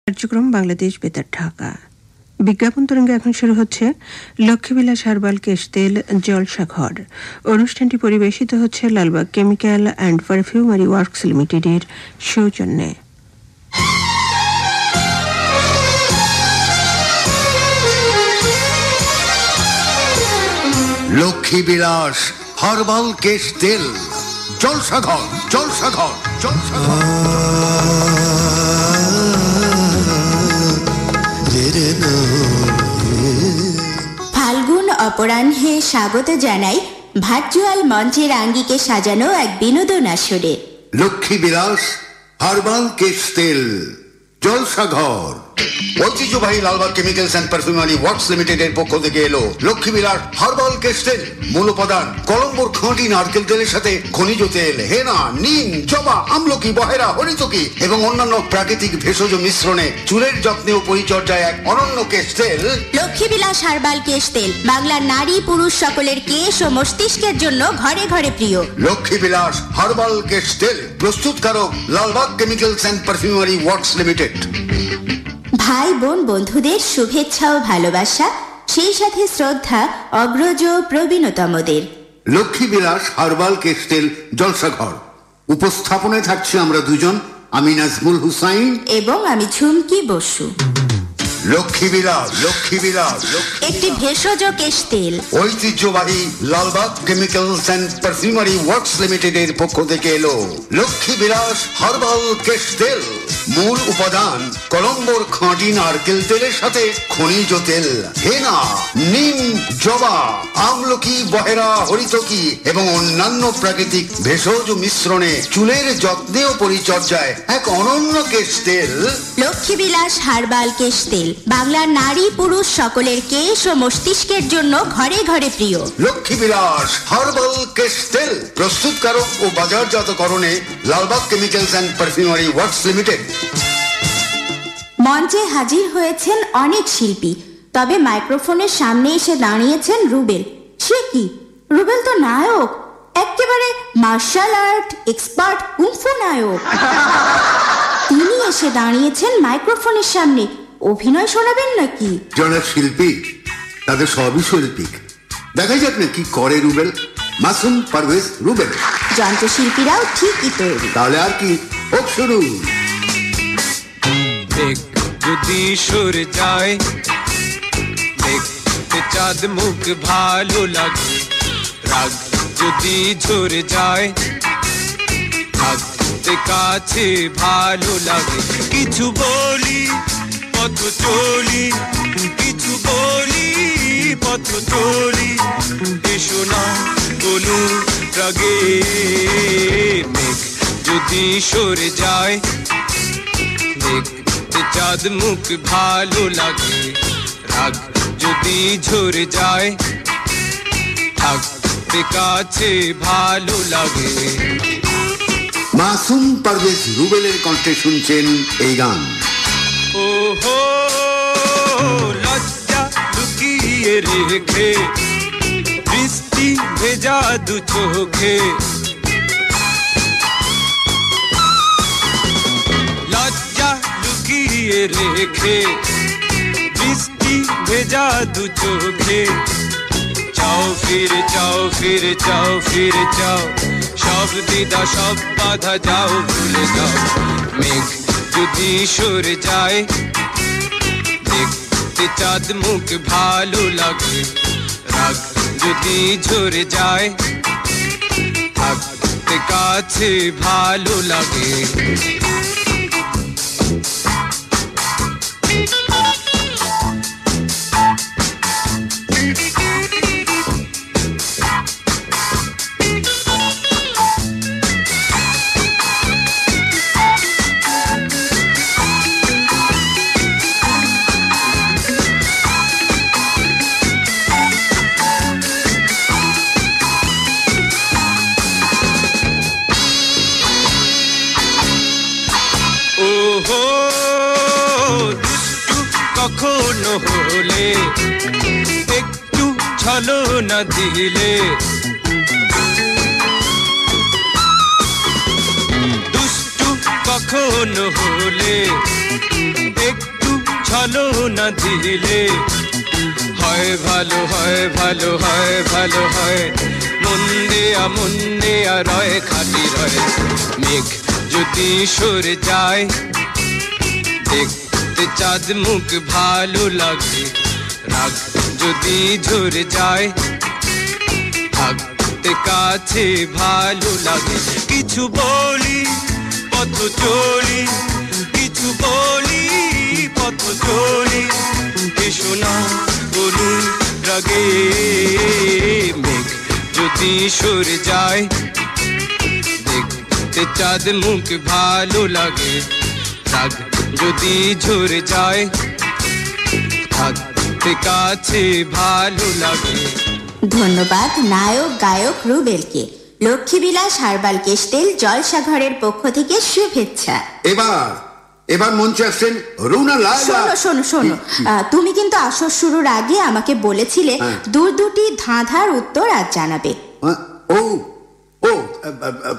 কার্যক্রম বাংলাদেশ বেতার ঢাকা। বিজ্ঞাপন তরঙ্গে এখন শুরু হচ্ছে লক্ষ্মীবিলাস হার্বাল কেশ তেল জলসাঘর। অনুষ্ঠানটি পরিবেশিত হচ্ছে Lalbagh chemical and perfumery works লিমিটেডের সৌজন্যে। লক্ষ্মীবিলাস হার্বাল কেশ তেল জলসাঘর জলসাঘর জলসাঘর। ফাল্গুন অপরাহ্নে স্বাগত জানাই ভার্চুয়াল মঞ্চের আঙ্গিকে সাজানো এক বিনোদন আসরে। লক্ষ্মীবিলাস হার্বাল কেশ তেল জলসাঘর ঐতিহ্যবাহী Lalbagh chemicals and perfumery works লিমিটেডের পক্ষ থেকে এলো লক্ষ্মীবিলাস হার্বাল কেশ তেল। মূল উপাদান কলম্বোর খাঁটি নারকেল তেলের সাথে খনিজ তেল, হেনা, নিম, জবা, আমলকি, বহেরা, হরিতকি এবং অন্যান্য প্রাকৃতিক ভেষজ মিশ্রণে চুলের যত্নে ও পরিচর্যায় এক অনন্য কেশ তেল। লক্ষ্মীবিলাস হার্বাল কেশ তেল বাংলার নারী পুরুষ সকলের কেশ ও মস্তিষ্কের জন্য ঘরে ঘরে প্রিয়। লক্ষ্মীবিলাস হার্বাল কেশ তেল প্রস্তুতকারক Lalbagh chemicals and perfumery works limited. ভাই বোন বন্ধুদের শুভেচ্ছা ও ভালোবাসা, সেই সাথে শ্রদ্ধা অগ্রজ প্রবীণতমদের। লক্ষ্মীবিলাস হার্বাল কেশ তেল জলসাঘর উপস্থাপনায় থাকছি আমরা দুজন, আমি নাজমুল হুসাইন এবং আমি ঝুমকি বসু। লক্ষ্মীবিলাস লক্ষ্মীবিলাস একটি ভেষজ কেশ তেল ঐতিহ্যবাহী Lalbagh chemicals and perfumery works লিমিটেডের পক্ষ থেকে এলো লক্ষ্মীবিলাস হার্বাল কেশ তেল। মূল উপাদান কলম্বোর খাঁটি নারকেল তেলের সাথে খনিজ তেল, হেনা, নিম, জবা, আমলকি, বহেরা, হরিতকি এবং অন্যান্য প্রাকৃতিক ভেষজ মিশ্রণে চুলের যত্নে ও পরিচর্যায় এক অনন্য কেশ তেল। লক্ষ্মীবিলাস হার্বাল কেশ তেল বাংলার নারী পুরুষ সকলের কেশ ও মস্তিষ্কের জন্য ঘরে ঘরে প্রিয়। লক্ষ্মীবিলাস হার্বাল কেশ তেল প্রস্তুতকারক ও বাজারজাতকরণে Lalbagh chemicals and perfumery works limited. মঞ্চে হাজির হয়েছেন অনেক শিল্পী, তবে মাইক্রোফোনের সামনে এসে দাঁড়িয়েছেন রুবেল। সে কি, রুবেল তো নায়ক, একেবারে মার্শাল আর্ট এক্সপার্ট কুংফু নায়ক। তিনি এসে দাঁড়িয়েছেন মাইক্রোফোনের সামনে, অভিনয় শোনাবেন নাকি? যারা শিল্পী তাদের সবই শৈল্পিক, দেখা যাক না কি করে রুবেল। মাসুম পারভেজ রুবেল। যন্ত্রশিল্পীরাও ঠিকই তৈরি। তাহলে আর কি, হোক শুরু। যদি সরে যায় দেখতে চাঁদ মুখ ভালো লাগে, রাগ যদি ঝরে যায় থাকতে কাছে ভালো লাগে। কিছু বলি পথ চলি, কিছু বলি পথ চলি, এসো না কোনো রাগে। মেঘ যদি সরে যায় দেখতে চাঁদ মুখ ভালো লাগে, রাগ যদি ঝরে যায় থাকতে কাছে ভালো লাগে। মাসুম পারভেজ রুবেলের কণ্ঠে শুনছেন এই গান। ওহো লজ্জা লুকিয়ে রেখে বৃষ্টি ভেজা দু চোখে, লজ্জা লুকিয়ে রেখে বৃষ্টি ভেজা দু চোখে। চাও ফিরে চাও ফিরে চাও ফিরে চাও, সব দিদা সব বাধা যাও ভুলে যাও। মেঘ যদি সরে যায় দেখতে চাঁদ মুখ ভালো লাগে, রাগ যদি ঝরে যায় থাকতে কাছে ভালো লাগে। ওহো দুষ্টু কখনো হলে একটু ছলনা দিলে, দুষ্টু কখনো হলে ভালো না দিলে হয় ভালো হয় ভালো হয় ভালো হয় মন দেয়া রয় খাটি রয় মেঘ যদি সরে যায় দেখতে চাঁদ মুখ ভালো লাগে রাগ যদি ঝরে যায় থাকতে কাছে ভালো লাগে কিছু বলি পথ চলি কিছু বলি পথ চলি এসো না বলুন রাগে মেঘ যদি সরে যায় দেখতে চাঁদ মুখ ভালো লাগে রাগ যদি ঝরে যায় থাকতে কাছে ভালো লাগে। ধন্যবাদ নায়ক গায়ক রুবেলকে। লক্ষ্মীবিলাস হার্বাল কেস্টেল জলসাঘরের পক্ষ থেকে শুভেচ্ছা। এবার মঞ্চে আসছেন রুনা লায়লা। শোনো তুমি কিন্তু আসর শুরুর আগে আমাকে বলেছিলে দুটি ধাঁধার উত্তর আজ জানাবে। ও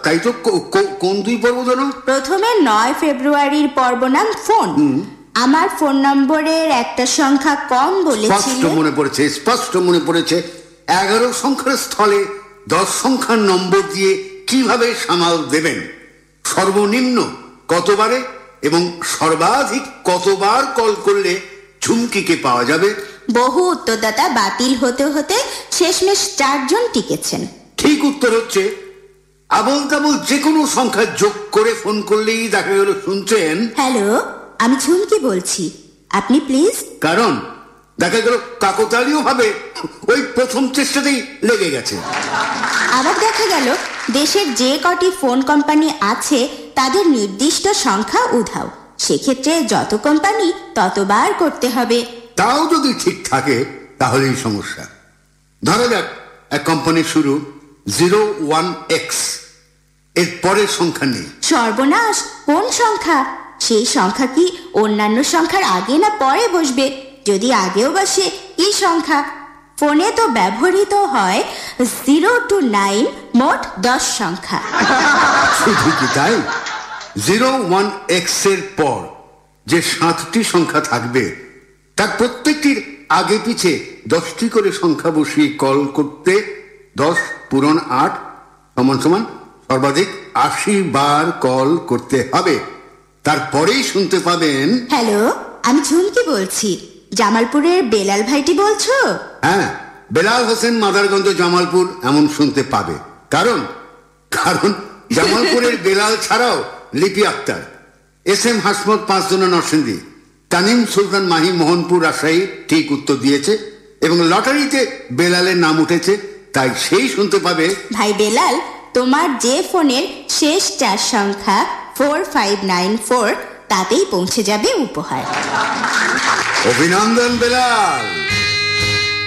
তাই তো, কোন দুই পর্ব জানো? প্রথমে 9 ফেব্রুয়ারির পর্ব নাম ফোন। আমার ফোন নম্বরের একটা সংখ্যা কম বলেছিলে। স্পষ্ট মনে পড়েছে 11 সংখ্যার স্থলে 10 সংখ্যার নম্বর দিয়ে কিভাবে সামাল দেবেন, সর্বনিম্ন কতবারে এবং সর্বাধিক কতবার কল করলে ঝুমকিকে পাওয়া যাবে। বহু উত্তরদাতা বাতিল হতে হতে শেষমেশ 4 জন টিকেছেন। ঠিক উত্তর হচ্ছে আবল তাবল যে কোনো সংখ্যা যোগ করে ফোন করলেই দেখা গেল শুনছেন, হ্যালো আমি ঝুমকি বলছি, আপনি প্লিজ। কারণ দেখা গেল কাকতালীয় ভাবে ওই প্রথম চেষ্টাতেই লেগে গেছে। আবার দেখা গেল দেশের যে কটি ফোন কোম্পানি আছে তাদের নির্দিষ্ট সংখ্যা উধাও, সেক্ষেত্রে যত কোম্পানি ততবার করতে হবে। তাও যদি ঠিক থাকে তাহলেই সমস্যা। ধরা যাক এক কোম্পানির শুরু 01X, এর পরের সংখ্যা নেই। সর্বনাশ, কোন সংখ্যা? সেই সংখ্যা কি অন্যান্য সংখ্যার আগে না পরে বসবে? যদি আগেও বসে কি সংখ্যা? ফোনে তো ব্যবহৃত হয় 0 to 9 মোট 10 সংখ্যা। শুধু কি তাই, 01X এর পর যে 7টি সংখ্যা থাকবে তার প্রত্যেকটির আগে পিছে 10টি করে সংখ্যা বসিয়ে কল করতে 10 পূরণ 8 সমান সর্বাধিক 80 বার কল করতে হবে। তারপরেই শুনতে পাবেন, হ্যালো আমি ঝুমকি বলছি, জামালপুরের বেলাল ভাইটি বলছো? হ্যাঁ, বেলাল হোসেন, মাদারগঞ্জ, জামালপুর এমন শুনতে পাবে। কারণ জামালপুরের বেলাল ছাড়াও লিপি আক্তার, SM হাসমত, 5 জনা নরসিংদী, তানিম সুলতান মাহি, মোহনপুর, রাজশাহী ঠিক উত্তর দিয়েছে এবং লটারিতে বেলালের নাম উঠেছে, তাই সেই শুনতে পাবে। ভাই বেলাল, তোমার যে ফোনের শেষ 4 সংখ্যা 4594 তাতেই পৌঁছে যাবে উপহার। অভিনন্দন বেলাল।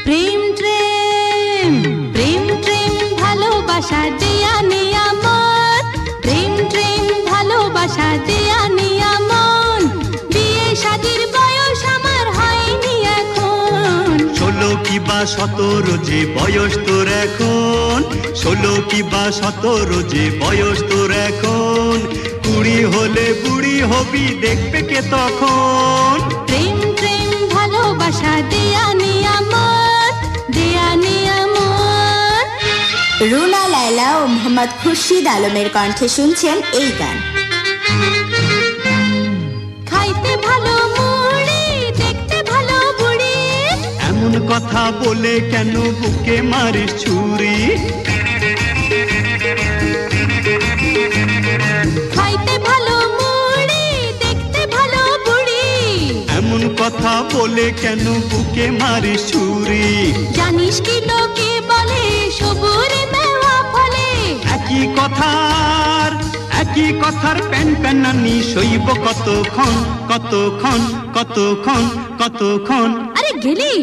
প্রেম ট্রেন প্রেম ট্রেন ভালোবাসা দেয়া নিয়ামত, প্রেম ট্রেন ভালোবাসা দেয়া নিয়ামত, বিয়ে শাদীর বয়স আমার হয়নি এখন, 16 কি বা 17 যে বয়স তোর এখন, 16 কি বা 17 যে বয়স তোর এখন, 20 হলে বুড়ি হবি দেখবে কে তখন। প্রেম ট্রেন ভালোবাসা দেয়া নিয়ামত, দেয়া নিয়ামত। রুনা লায়লা ও মোহাম্মদ খুরশিদ আলমের কণ্ঠে শুনছেন এই গান। খাইতে ভালো মুড়ি, দেখতে ভালো বুড়ি, এমন কথা বলে কেন বুকে মারিস ছুরি, খাইতে ভালো মুড়ি, দেখতে ভালো বুড়ি, এমন কথা বলে কেন বুকে মারিস ছুরি। জানিস কি লোকে বলে সবুরে মেওয়া ফলে, একই কথার প্যান প্যানানি সইব কতক্ষণ কতক্ষণ কতক্ষণ কতক্ষণ। আরে গেলি।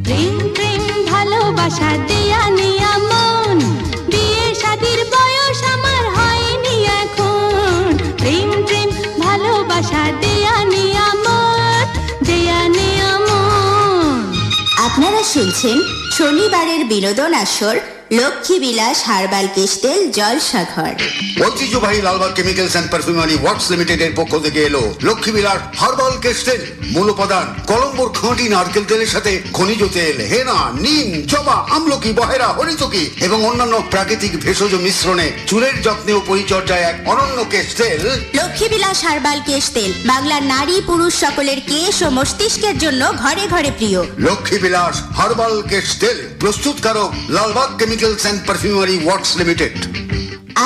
প্রেম প্রেম ভালোবাসা দেয়া নিয়ামন, বিয়ে শাদীর বয়স আমার হয়নি এখন, প্রেম প্রেম ভালোবাসা দেয়া নিয়ামত, দেয়া নিয়ামত। আপনারা শুনছেন শনিবারের বিনোদন আসর লক্ষ্মীবিলাস হার্বাল কেশ তেল জলসাঘর। ঐতিহ্যবাহী Lalbagh chemicals and perfumery works লিমিটেডের পক্ষ থেকে এলো লক্ষ্মীবিলাস হার্বাল কেশ তেল। মূল উপাদান কলম্বোর খাঁটি নারকেল তেলের সাথে খনিজ তেল, হেনা, নিম, জবা, আমলকি, বহেরা, হরিতকি এবং অন্যান্য প্রাকৃতিক ভেষজ মিশ্রণে চুলের যত্নে ও পরিচর্যায় এক অনন্য কেশ তেল। লক্ষ্মীবিলাস হার্বাল কেশ তেল বাংলার নারী পুরুষ সকলের কেশ ও মস্তিষ্কের জন্য ঘরে ঘরে প্রিয়। লক্ষ্মীবিলাস হার্বাল কেশ তেল, প্রস্তুতকারক Lalbagh chemicals and perfumery works limited.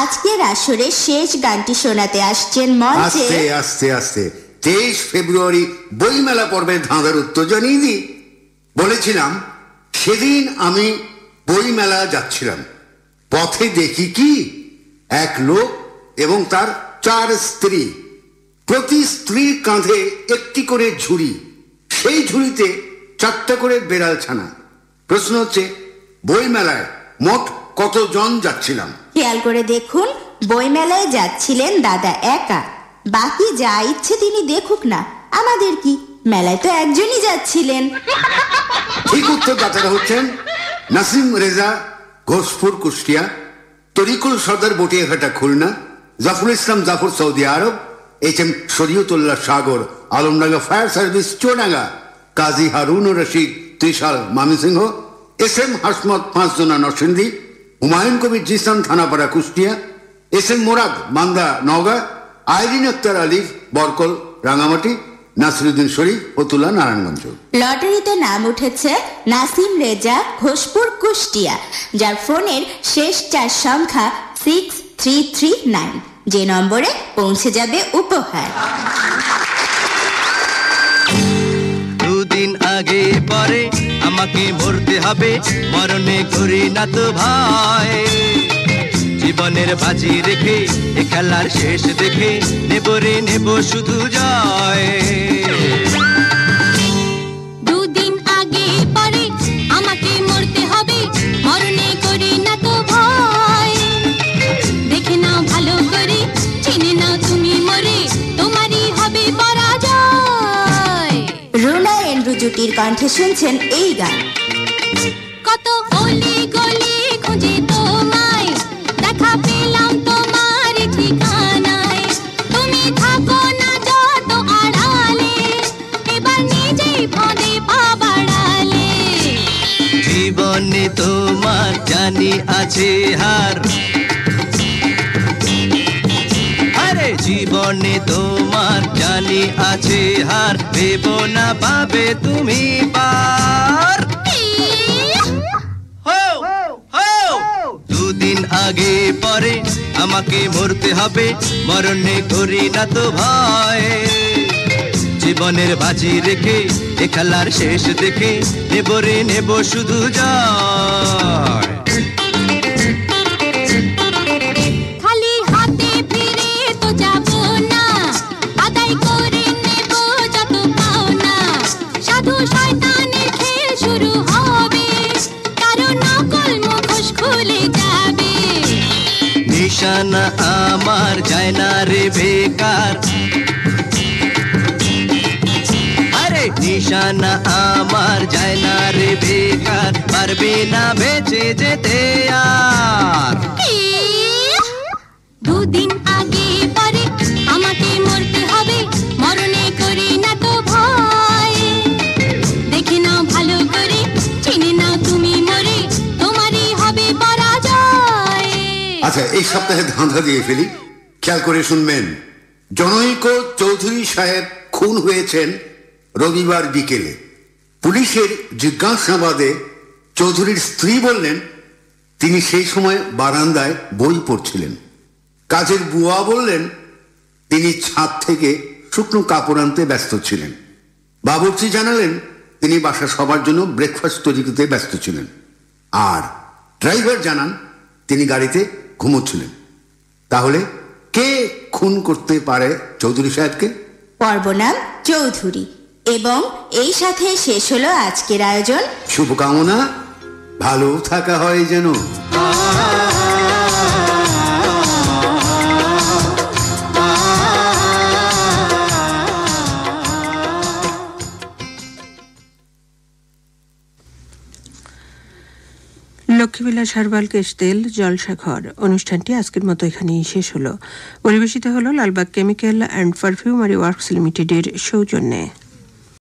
আজকের আসরে শেষ গানটি শোনাতে আসছেন মঞ্চে। আস্তে আস্তে আস্তে 23 ফেব্রুয়ারি বইমেলা পর্বের ধাঁধার উত্তর জানিয়ে দিই। বলেছিলাম সেদিন আমি বইমেলা যাচ্ছিলাম, পথে দেখি কি এক লোক এবং তার 4 স্ত্রী, প্রতি স্ত্রীর কাঁধে একটি করে ঝুড়ি, সেই ঝুড়িতে 4টা করে বেড়াল ছানা। প্রশ্ন হচ্ছে বইমেলায় মোট কতজন যাচ্ছিলাম? খেয়াল করে দেখুন, বইমেলায় যাচ্ছিলেন দাদা একা, বাকি যা ইচ্ছে তিনি দেখুক না, আমাদের কি, মেলায় তো একজনই যাচ্ছিলেন। ঠিক উত্তর দাতারা হচ্ছেন নাসিম রেজা, ঘোষপুর, কুষ্টিয়া; তরিকুল সর্দার, বটিয়াঘাটা, খুলনা; জাফর ইসলাম জাফর, সৌদি আরব; HM শরীয়তুল্লাহ সাগর, আলমডাঙ্গা ফায়ার সার্ভিস, চুয়াডাঙ্গা; কাজী হারুন ও রশিদ, ত্রিশাল, মামিসিংহ; SM হাসমত, পাঁচজনা, নরসিংদী; হুমায়ুন কবির জিসান, থানাপাড়া, কুষ্টিয়া; SM মোরাদ, মান্দা, নওগাঁ; আইরিন আক্তার আলিফ, বরকল, রাঙামাটি; নাসিরুদ্দিন শরীফ, ফতুল্লা, নারায়ণগঞ্জ। লটারিতে নাম উঠেছে নাসিম রেজা, ঘোষপুর, কুষ্টিয়া, যার ফোনের শেষ 4 সংখ্যা 6339, যে নম্বরে পৌঁছে যাবে উপহার। দুদিন আগে পরে আমাকে মরতে হবে, মরণে করি না তো ভয়। জীবনের বাজি রেখে এ খেলার শেষ দেখে নেব রে নেব শুধু জয়। দুদিন আগে পরে আমাকে মরতে হবে, মরণে করি না তো ভয়। দেখে নাও ভালো করে, চিনে নাও তুমি মরে, তোমারই হবে পরাজয়। রুনা এন্ড্রু জুটির কণ্ঠে শুনছেন এই গান। কত অলি গলি খুঁজে তোমায়, দেখা পেলাম তোমার ঠিকানায়। তুমি থাকো না যত আড়ালে, এবার নিজেই ফাঁদে পা বাড়ালে। জীবনে তোমার জানি আছে হার, আরে জীবনে তোমার জানি আছে হার, ভেব না পাবে তুমি পার। দুদিন আগে পরে আমাকে মরতে হবে, মরণে করি না তো ভয়। জীবনের বাজি রেখে এ খেলার শেষ দেখে নেব রে নেব শুধু জয়। খালি হাতে ফিরে তো যাব না, আদায় করে নেব যত পাওনা। সাধু শয়তানের খেল শুরু হবে, কারো নকল মুখোশ খুলে যাবে। নিশানা আমার যায় না রে বেকার, আরে নিশানা আমার যায় না রে বেকার, পারবে না বেঁচে যেতে আর। দুদিন আগে পরে আমাকে মরতে হবে, মরণে করি না তো ভয়। দেখে নাও ভালো করে, চিনে নাও তুমি মরে, তোমারই হবে পরাজয়। আচ্ছা, এই সপ্তাহে ধাঁধা দিয়ে ফেলি, খেয়াল করে শুনবেন। জনৈক চৌধুরী সাহেব খুন হয়েছেন রবিবার বিকেলে। পুলিশের জিজ্ঞাসাবাদে চৌধুরীর স্ত্রী বললেন তিনি সেই সময় বারান্দায় বই পড়ছিলেন। কাজের বুয়া বললেন তিনি ছাদ থেকে শুকনো কাপড় আনতে ব্যস্ত ছিলেন। বাবুর্চি জানালেন তিনি বাসা সবার জন্য ব্রেকফাস্ট তৈরি করতে ব্যস্ত ছিলেন। আর ড্রাইভার জানান তিনি গাড়িতে ঘুমোচ্ছিলেন। তাহলে কে খুন করতে পারে চৌধুরী সাহেবকে? পর্ব নাম চৌধুরী। এবং এই সাথে শেষ হলো আজকের আয়োজন। শুভকামনা, ভালো থাকা হয় যেন। লক্ষ্মীবিলাস হার্বাল কেশ তেল জলসাঘর অনুষ্ঠানটি আজকের মতো এখানেই শেষ হলো। পরিবেশিত হলো Lalbagh chemical and perfumery works লিমিটেডের সৌজন্যে।